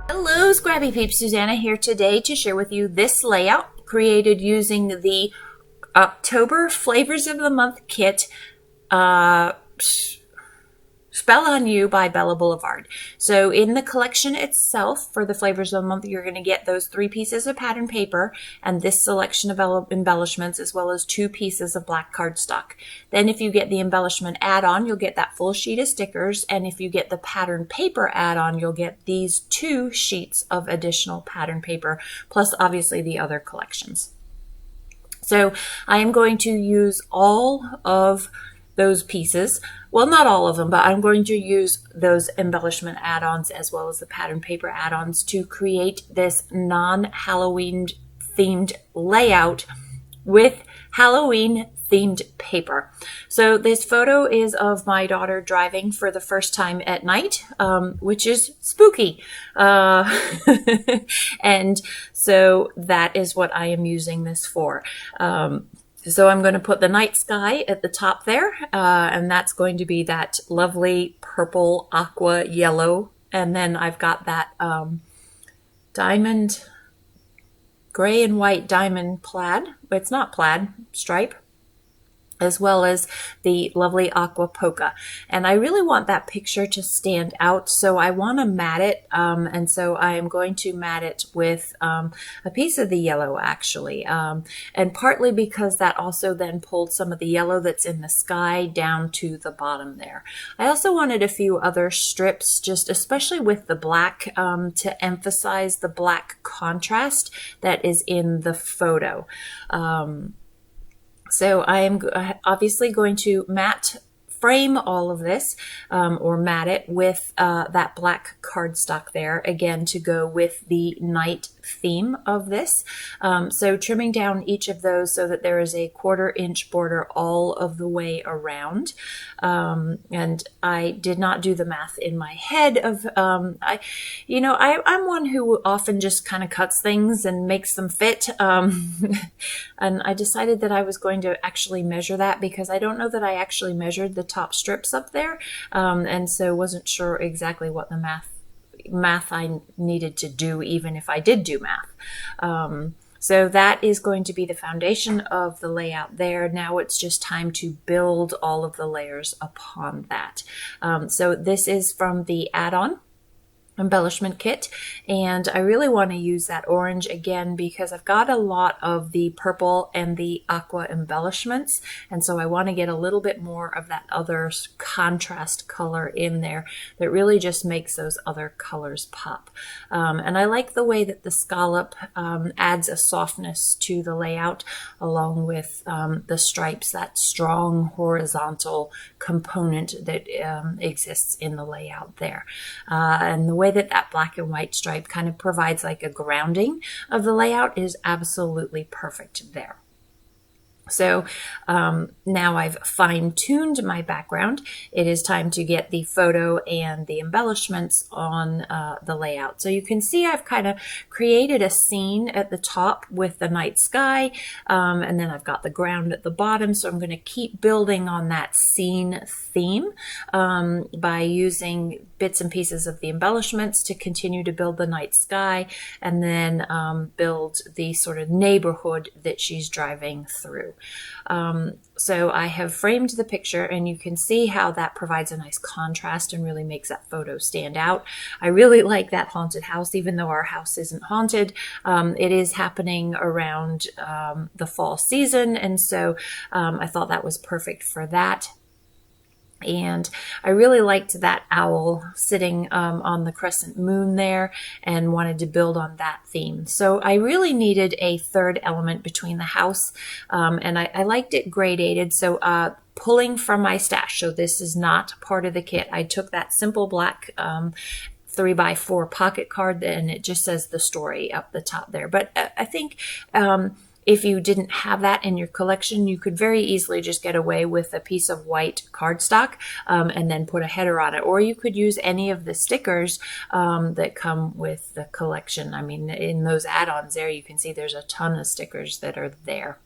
Hello, Scrappy Peeps. Suzanna here today to share with you this layout created using the October Flavors of the Month kit, Spell on You by Blvd. So in the collection itself for the Flavors of the Month, you're going to get those 3 pieces of pattern paper and this selection of embellishments, as well as 2 pieces of black cardstock. Then if you get the embellishment add-on, you'll get that full sheet of stickers. And if you get the pattern paper add-on, you'll get these 2 sheets of additional pattern paper, plus obviously the other collections. So I am going to use all of those pieces. Well, not all of them, but I'm going to use those embellishment add-ons as well as the pattern paper add-ons to create this non-Halloween themed layout with Halloween themed paper. So this photo is of my daughter driving for the first time at night, which is spooky. And so that is what I am using this for. So I'm going to put the night sky at the top there, and that's going to be that lovely purple, aqua, yellow. And then I've got that diamond, gray and white diamond plaid. It's not plaid, stripe, as well as the lovely aqua polka. And I really want that picture to stand out, so I want to mat it, and so I am going to mat it with a piece of the yellow, actually, and partly because that also then pulled some of the yellow that's in the sky down to the bottom there. I also wanted a few other strips, just especially with the black, to emphasize the black contrast that is in the photo. So I am obviously going to matte frame all of this, or mat it with that black cardstock there, again, to go with the night theme of this. So trimming down each of those so that there is a 1/4 inch border all of the way around. And I did not do the math in my head of, I'm one who often just kind of cuts things and makes them fit. And I decided that I was going to actually measure that because I don't know that I actually measured the top strips up there. And so wasn't sure exactly what the math I needed to do, even if I did do math. So that is going to be the foundation of the layout there. Now it's just time to build all of the layers upon that. So this is from the add-on embellishment kit, and I really want to use that orange again because I've got a lot of the purple and the aqua embellishments, and so I want to get a little bit more of that other contrast color in there that really just makes those other colors pop. And I like the way that the scallop adds a softness to the layout, along with the stripes, that strong horizontal component that exists in the layout there. And the way that black and white stripe kind of provides like a grounding of the layout is absolutely perfect there. So now I've fine-tuned my background. It is time to get the photo and the embellishments on the layout. So you can see I've kind of created a scene at the top with the night sky, and then I've got the ground at the bottom. So I'm going to keep building on that scene theme by using bits and pieces of the embellishments to continue to build the night sky, and then build the sort of neighborhood that she's driving through. So I have framed the picture, and you can see how that provides a nice contrast and really makes that photo stand out. I really like that haunted house, even though our house isn't haunted. It is happening around the fall season, and so I thought that was perfect for that. And I really liked that owl sitting on the crescent moon there and wanted to build on that theme. So I really needed a third element between the house, and I liked it gradated. So pulling from my stash, so this is not part of the kit, I took that simple black 3x4 pocket card, and it just says the story up the top there. But I think if you didn't have that in your collection, you could very easily just get away with a piece of white cardstock and then put a header on it. Or you could use any of the stickers that come with the collection. I mean, in those add-ons there, you can see there's a ton of stickers that are there.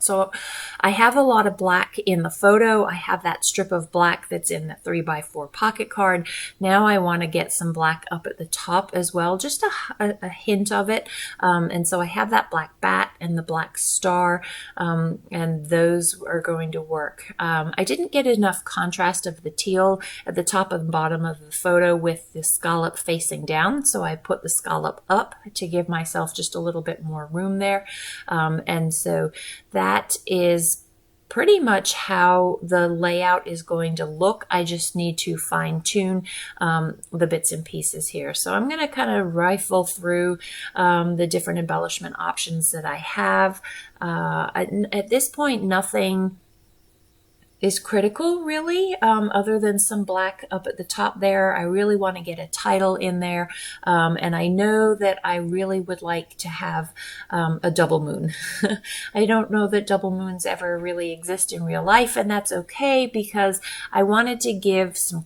So I have a lot of black in the photo. I have that strip of black that's in the 3x4 pocket card. Now I want to get some black up at the top as well, just a hint of it. And so I have that black bat and the black star, and those are going to work. I didn't get enough contrast of the teal at the top and bottom of the photo with the scallop facing down, so I put the scallop up to give myself just a little bit more room there. And so that is pretty much how the layout is going to look. I just need to fine tune the bits and pieces here. So I'm going to kind of rifle through the different embellishment options that I have. At this point, nothing is critical really, other than some black up at the top there. I really want to get a title in there, and I know that I really would like to have a double moon. I don't know that double moons ever really exist in real life, and that's okay, because I wanted to give some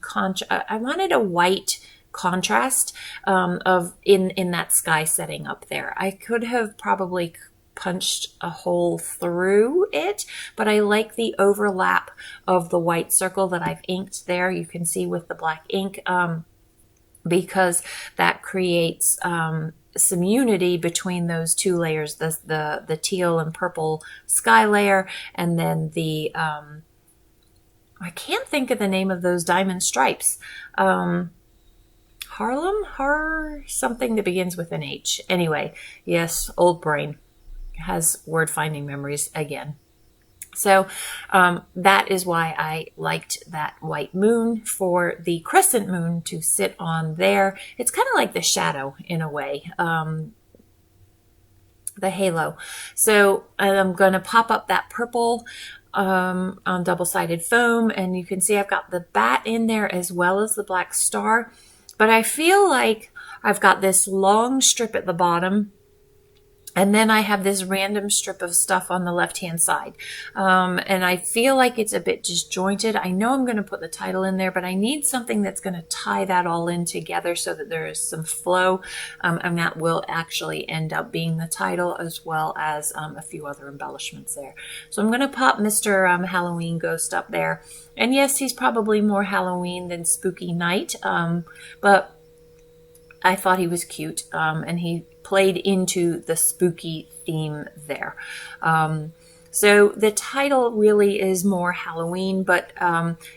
I wanted a white contrast in that sky setting up there. I could have probably punched a hole through it, but I like the overlap of the white circle that I've inked there. You can see with the black ink, because that creates some unity between those two layers, the teal and purple sky layer, and then the I can't think of the name of those diamond stripes. Something that begins with an H. Anyway, yes, old brain has word finding memories again. So that is why I liked that white moon for the crescent moon to sit on there. It's kind of like the shadow in a way, the halo. So I'm going to pop up that purple on double-sided foam, and you can see I've got the bat in there as well as the black star, but I feel like I've got this long strip at the bottom, and then I have this random strip of stuff on the left-hand side. And I feel like it's a bit disjointed. I know I'm going to put the title in there, but I need something that's going to tie that all in together so that there is some flow. And that will actually end up being the title, as well as a few other embellishments there. So I'm going to pop Mr. Halloween Ghost up there. And yes, he's probably more Halloween than Spooky Night, but I thought he was cute, and he played into the spooky theme there. So the title really is more Halloween, but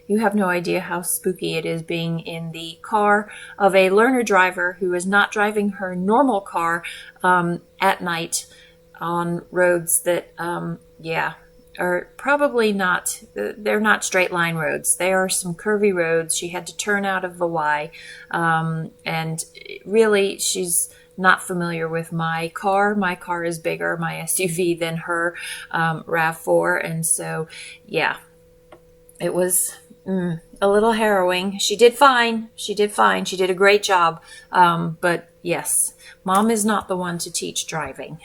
you have no idea how spooky it is being in the car of a learner driver who is not driving her normal car at night on roads that, are probably not, they're not straight line roads. They are some curvy roads. She had to turn out of the Y, and really she's not familiar with my car. My car is bigger, my SUV, than her RAV4, and so yeah, it was a little harrowing. She did fine. She did fine. She did a great job. But yes, Mom is not the one to teach driving.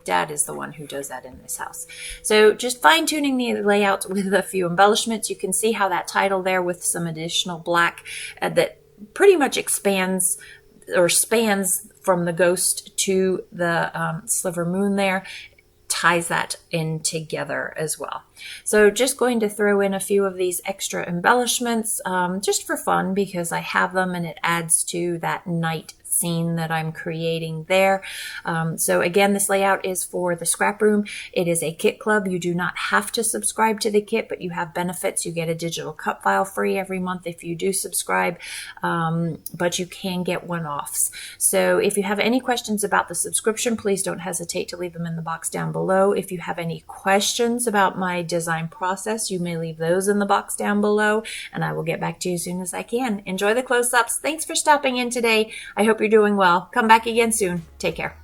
Dad is the one who does that in this house. So just fine-tuning the layout with a few embellishments. You can see how that title there with some additional black that pretty much expands or spans from the ghost to the sliver moon there, ties that in together as well. So just going to throw in a few of these extra embellishments just for fun, because I have them and it adds to that night scene that I'm creating there. So again, this layout is for the Scraproom. It is a kit club. You do not have to subscribe to the kit, but you have benefits. You get a digital cut file free every month if you do subscribe, but you can get one-offs. So if you have any questions about the subscription, please don't hesitate to leave them in the box down below. If you have any questions about my design process, you may leave those in the box down below, and I will get back to you as soon as I can. Enjoy the close-ups. Thanks for stopping in today. I hope you're doing well. Come back again soon. Take care.